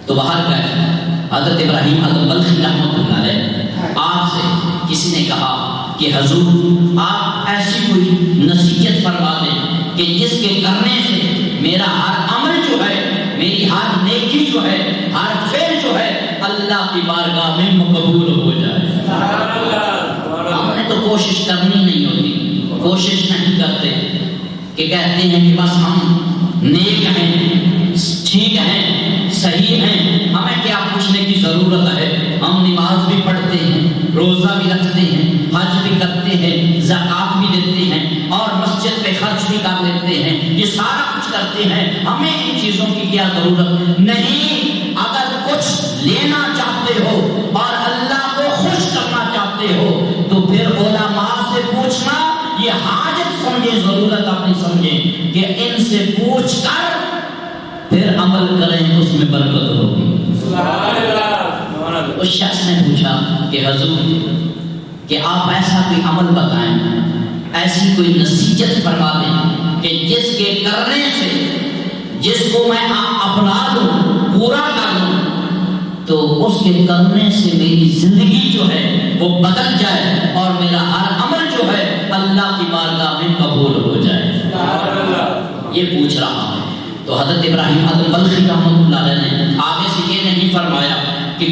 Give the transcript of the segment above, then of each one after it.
تو باہر گئے، حضرت ابراہیم البلخی رحمۃ اللہ علیہ آپ سے کسی نے کہا کہ حضور آپ ایسی کوئی نصیحت فرما دیں کہ جس کے کرنے سے میرا ہر عمل جو ہے، میری ہر نیکی جو ہے، ہر فعل جو ہے اللہ کی بارگاہ میں مقبول ہو جائے۔ ہم نے تو کوشش کرنی نہیں ہوتی، کوشش نہیں کرتے کہ کہتے ہیں کہ بس ہم نیک ہیں، ٹھیک ہیں، صحیح ہیں، ہمیں کیا پوچھنے کی ضرورت ہے، ہم نماز بھی پڑھتے ہیں، روزہ بھی رکھتے ہیں، حج بھی کرتے ہیں، زکوٰۃ بھی دیتے ہیں اور مسجد پہ خرچ بھی کر لیتے ہیں، یہ سارا کچھ کرتے ہیں، ہمیں ان چیزوں کی کیا ضرورت نہیں۔ اگر کچھ لینا چاہتے ہو اور اللہ کو خوش کرنا چاہتے ہو تو پھر علماء سے پوچھنا، یہ حاجت سمجھے، ضرورت اپنی سمجھیں کہ ان سے پوچھ کر پھر عمل کریں، اس میں برکت ہوگی۔ اس شخص نے پوچھا کہ حضور کہ آپ ایسا کوئی عمل بتائیں، ایسی کوئی نصیحت فرما دیں کہ جس کے کرنے سے، جس کو میں اپنا لوں، پورا کر لوں، تو اس کے کرنے سے میری زندگی جو ہے وہ بدل جائے اور میرا ہر عمل جو ہے اللہ کی بارگاہ میں قبول ہو جائے۔ یہ پوچھ رہا ہے۔ تو حضرت ابراہیم البلخی رحمۃ اللہ علیہ نے آگے سے یہ نہیں فرمایا کہ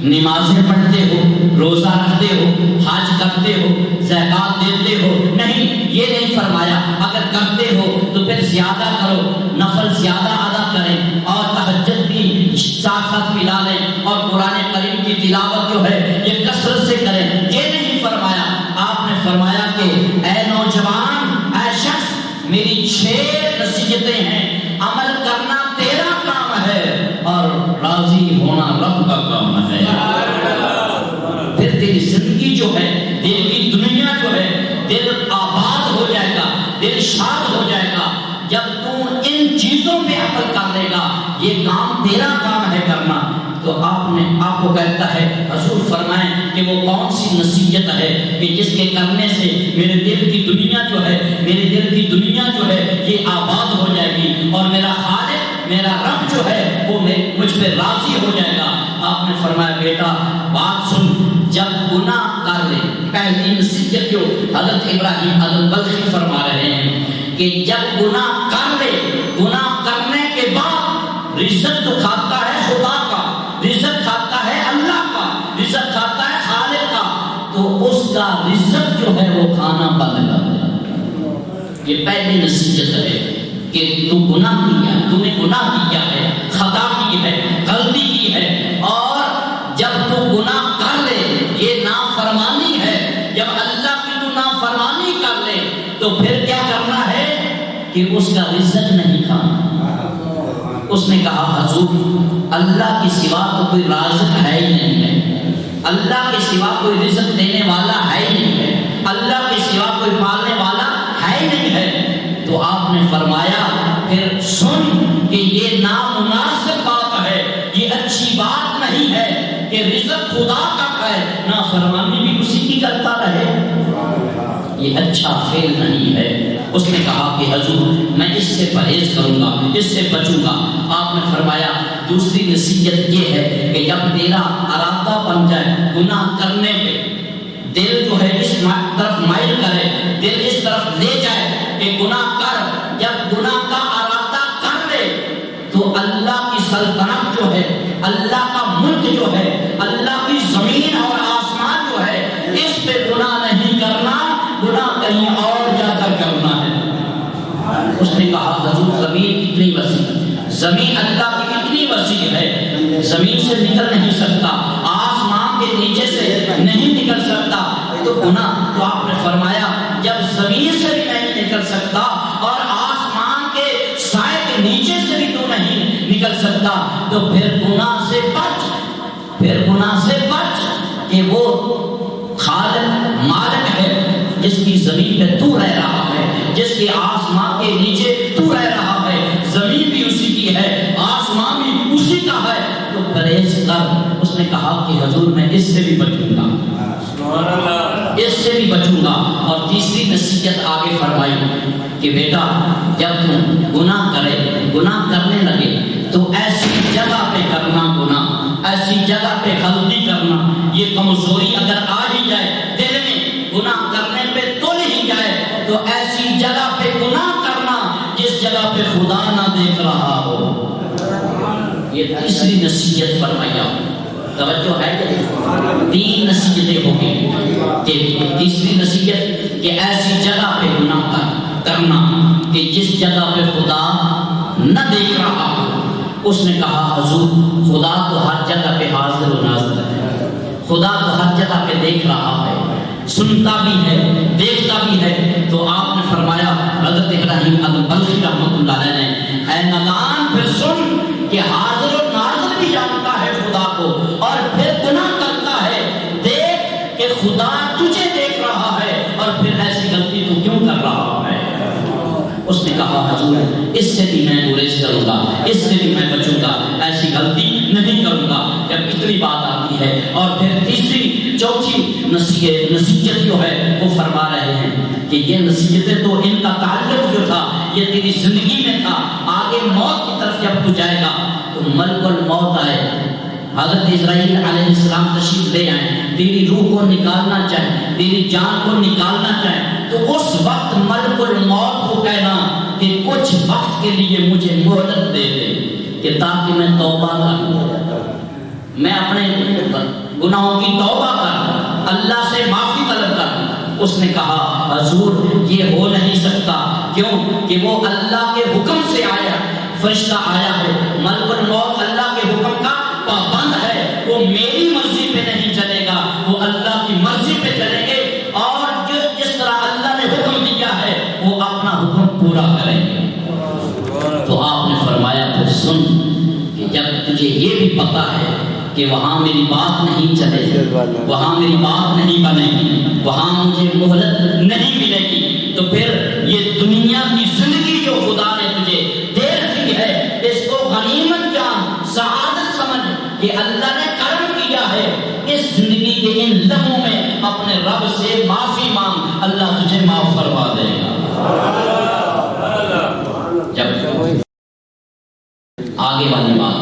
نمازیں پڑھتے ہو، روزہ رکھتے ہو، حج کرتے ہو، زکوٰۃ دیتے ہو، نہیں، یہ نہیں فرمایا۔ اگر کرتے ہو تو پھر زیادہ کرو، نفل زیادہ ادا کریں اور تہجد بھی ساتھ ساتھ ملا لیں اور قرآن کریم کی تلاوت جو ہے یہ کثرت سے کریں، یہ نہیں فرمایا۔ آپ نے فرمایا کہ اے نوجوان، اے شخص، میری 6 نصیحتیں ہیں، عمل کرنا تیرا کام ہے اور راضی ہونا رب کا کام ہے۔ پھر تیری زندگی جو ہے، دل کی دنیا جو ہے، دل آباد ہو جائے گا، دل شاد ہو جائے گا جب تو ان چیزوں پہ عمل کر لے گا۔ یہ کام تیرا کام ہے کرنا۔ تو آپ کو کہتا ہے حضور فرمائیں کہ وہ کون سی نصیحت ہے کہ جس کے کرنے سے میرے دل کی دنیا جو ہے، میرے دل کی دنیا جو ہے یہ آباد ہو جائے گی اور میرا خالق، میرا رب جو ہے وہ مجھ پہ راضی ہو جائے گا۔ آپ نے فرمایا بیٹا بات سن، جب گناہ کر لے، پہلی نصیحت جو حضرت ابراہیم البلخی فرما رہے ہیں کہ جب گناہ کر لے، گناہ کرنے کے بعد رزق تو کھاتا ہے خدا کا، رزق کھاتا ہے اللہ کا، رزق کھاتا ہے خالق کا، تو اس کا رزق جو ہے وہ کھانا بند کر دے۔ یہ پہلی نصیحت ہے کہ تو گناہ کیا، تو نے گناہ کیا ہے، خطا کی ہے، غلطی کی ہے، اور جب تو گناہ کر لے، یہ نافرمانی ہے، جب اللہ کی تو نافرمانی کر لے تو پھر کیا کرنا ہے کہ اس کا رزق نہیں کھانا۔ اس نے کہا حضور اللہ کے سوا تو کوئی رازق ہے ہی نہیں ہے، اللہ کے سوا کوئی رزق دینے والا ہے ہی نہیں ہے، اللہ کے سوا کوئی پالنے والا ہے ہی نہیں ہے۔ تو آپ نے فرمایا پھر سن کہ یہ نامناسب بات ہے، یہ اچھی بات نہیں ہے کہ رزق خدا کا ہے، نافرمانی بھی اسی کی کرتا رہے، یہ اچھا فعل نہیں ہے۔ اس نے کہا کہ حضور میں اس سے پرہیز کروں گا، اس سے بچوں گا۔ آپ نے فرمایا دوسری نصیحت یہ ہے کہ جب تیرا ارادہ بن جائے گناہ کرنے پہ، دل جو ہے اس طرف مائل کرے، دل اس طرف لے جائے کہ گناہ کر، جب گناہ کا ارادہ کر لے تو اللہ کی سلطنت جو ہے، اللہ کا ملک جو ہے، اللہ کی زمین اور آسمان جو ہے، اس پہ گناہ نہیں کرنا، گناہ کہیں اور جا کر کرنا ہے۔ اس نے کہا حضور زمین کتنی وسیع ہے، زمین اللہ کی کتنی وسیع ہے، زمین سے نکل نہیں سکتا، آسمان کے نیچے سے نہیں نکل سکتا، تو گناہ، تو آپ نے فرمایا جب زمین سے بھی نہیں نکل سکتا اور آسمان کے سائے کے نیچے سے بھی تو نہیں نکل سکتا تو پھر گناہ سے بچ، پھر گناہ سے بچ کہ وہ خالق مالک ہے جس کی زمین پہ تو رہ رہا ہے، جس کے آسمان کے نیچے تو رہ رہا ہے، زمین بھی اسی کی ہے، آسمان بھی اسی کا ہے، تو پرہیز کر۔ اس نے کہا کہ حضور میں اس سے بھی بچوں گا، اس سے بھی بچوں گا۔ اور تیسری نصیحت آگے فرمائی کہ بیٹا جب تم گناہ کرے، گناہ کرنے لگے تو ایسی جگہ پہ کرنا یہ تیسری نصیحت فرمایا، توجہ ہے کہ 3 نصیحتیں ہو گئی کہ تیسری نصیحت کہ ایسی جگہ پہ گناہ کرنا کہ جس جگہ پہ خدا نہ دیکھ رہا ہو۔ اس نے کہا حضور خدا تو ہر جگہ پہ حاضر و ناظر ہے، خدا تو ہر جگہ پہ دیکھ رہا ہے، سنتا بھی ہے، دیکھتا بھی ہے۔ تو آپ نے فرمایا حضرت ابراہیم البلخی رحمۃ اللہ علیہ نے، اے نادان پھر سن کہ حاضر و ناظر بھی جانتا ہے خدا کو، اور پھر گناہ کرتا ہے، دیکھ کہ خدا تجھے دیکھ رہا ہے اور پھر ایسی غلطی تو کیوں کر رہا ہے؟ اس نے کہا حضور اس سے بھی میں گریز کروں گا، اس سے بھی میں بچوں گا، ایسی غلطی نہیں کروں گا۔ جب اتنی بات آتی ہے اور پھر تیسری چوتھی نصیحت جو ہے وہ فرما رہے ہیں کہ یہ نصیحتیں تو ان کا تعلق جو تھا یہ تیری زندگی میں تھا، آگے موت کی طرف جب تو جائے گا تو ملک الموت آئے، حضرت اسرائیل علیہ السلام تشریف لے آئیں، تیری روح کو نکالنا چاہیں، تیری جان کو نکالنا چاہیں، تو اس وقت ملک الموت کو کہنا کہ کچھ وقت کے لیے مجھے مہلت دے دے کہ تاکہ میں توبہ کروں، میں اپنے گناہوں کی توبہ کروں، اللہ سے معافی طلب کروں۔ اس نے کہا حضور یہ ہو نہیں سکتا، کیوں کہ وہ اللہ کے حکم سے آیا، فرشتہ آیا ہے، ملک الموت اللہ کے حکم کا پابند ہے، وہ میری مرضی پہ نہیں چلے گا، وہ اللہ کی مرضی پہ چلیں گے، اور جس طرح اللہ نے حکم دیا ہے وہ اپنا حکم پورا کریں گے۔ تو آپ نے فرمایا پھر سن کہ جب تجھے یہ بھی پتا ہے کہ وہاں میری بات نہیں چلے گی، وہاں میری بات نہیں بنے گی، وہاں مجھے مہلت نہیں ملے گی، تو پھر یہ دنیا کی زندگی جو خدا نے تجھے دے رکھی ہے اس کو غنیمت جان، سعادت سمجھ کہ اللہ نے کرم کیا ہے۔ اس زندگی کے ان لمحوں میں اپنے رب سے معافی مانگ، اللہ تجھے معاف فرما دے گا۔ جب آگے والی بات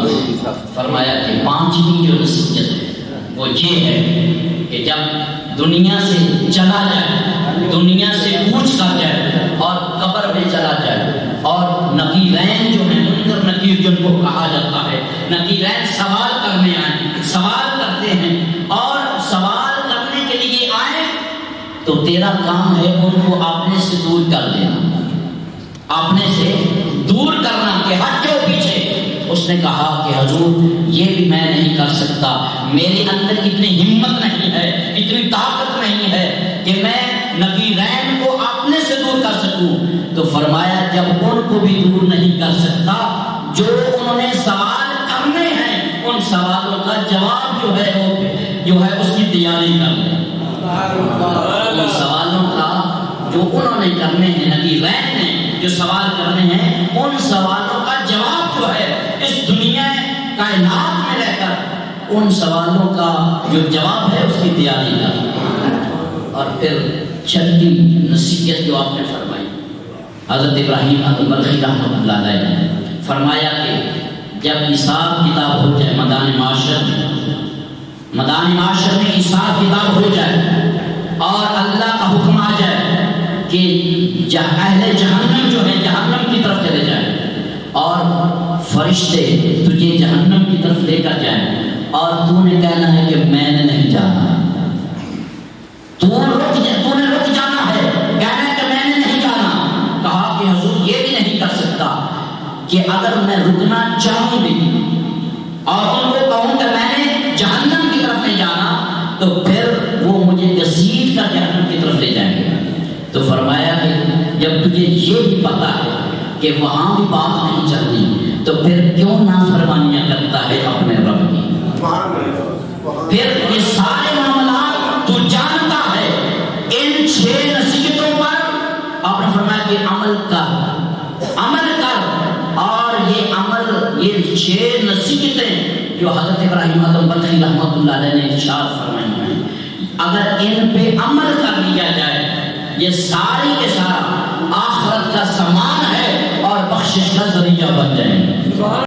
فرمایا کہ 5ویں جو نصیحت ہے وہ یہ ہے کہ جب دنیا سے چلا جائے، دنیا سے کوچ کر جائے اور قبر میں چلا جائے، اور نقیرین جو ہیں، منکر نکیر جن کو کہا جاتا ہے، نقیرین سوال کرنے آئیں، سوال کرتے ہیں، اور سوال کرنے کے لیے آئیں تو تیرا کام ہے ان کو اپنے سے دور کر دینا، اپنے سے دور کرنا کہ ہٹ جاؤ پیچھے۔ اس نے کہا کہ حضور یہ بھی میں نہیں کر سکتا، میرے اندر اتنی ہمت نہیں ہے، اتنی طاقت نہیں ہے کہ میں نقیرین کو اپنے سے دور کر سکوں۔ تو فرمایا جب ان کو بھی دور نہیں کر سکتا، جو انہوں نے سوال کرنے ہیں ان سوالوں کا جواب جو ہے اس کی تیاری کر لیں۔ ان سوالوں کا جو انہوں نے کرنے ہیں، نقیرین نے جو سوال کرنے ہیں، ان سوالوں کا جواب جو ہے اس دنیا کائنات میں رہ کر ان سوالوں کا جو جواب ہے اس کی تیاری کر۔ اور پھر 6 نصیحت جو آپ نے فرمائی، حضرت ابراہیم البلخی رحمۃ اللہ علیہ نے فرمایا کہ جب حساب کتاب ہو جائے میدان معاشر میں حساب کتاب ہو جائے اور اللہ کا حکم آ جائے کہ اہل جہنم جو ہے جہنم کی طرف چلے جائیں، اور فرشتے تجھے جہنم کی طرف لے کر جائیں، اور تو نے کہنا ہے کہ میں نے نہیں جانا، تو نے رک جانا ہے، کہنا ہے کہ میں نے نہیں جانا۔ کہا کہ حضور یہ بھی نہیں کر سکتا کہ اگر میں رکنا چاہوں بھی اور ان کو کہوں کہ میں نے جہنم کی طرف نہیں جانا تو پھر وہ مجھے گھسیٹ کر جہنم کی طرف لے جائیں گے۔ تو فرمایا کہ جب تجھے یہ بھی پتا ہے کہ وہاں بھی بات نہیں چلتی تو پھر کیوں نافرمانیاں کرتا ہے اپنے رب کی؟ پھر یہ سارے معاملات تو جانتا ہے۔ ان 6 نصیحتوں پر آپ نے فرمایا کہ عمل کر، اور یہ 6 نصیحتیں جو حضرت ابراہیم البلخی رحمۃ اللہ علیہ نے ارشاد فرمائی ہیں، اگر ان پہ عمل کر لیا جائے یہ ساری کے سارا آخرت کا سامان ہے اور بخشش کا ذریعہ بن جائیں گے۔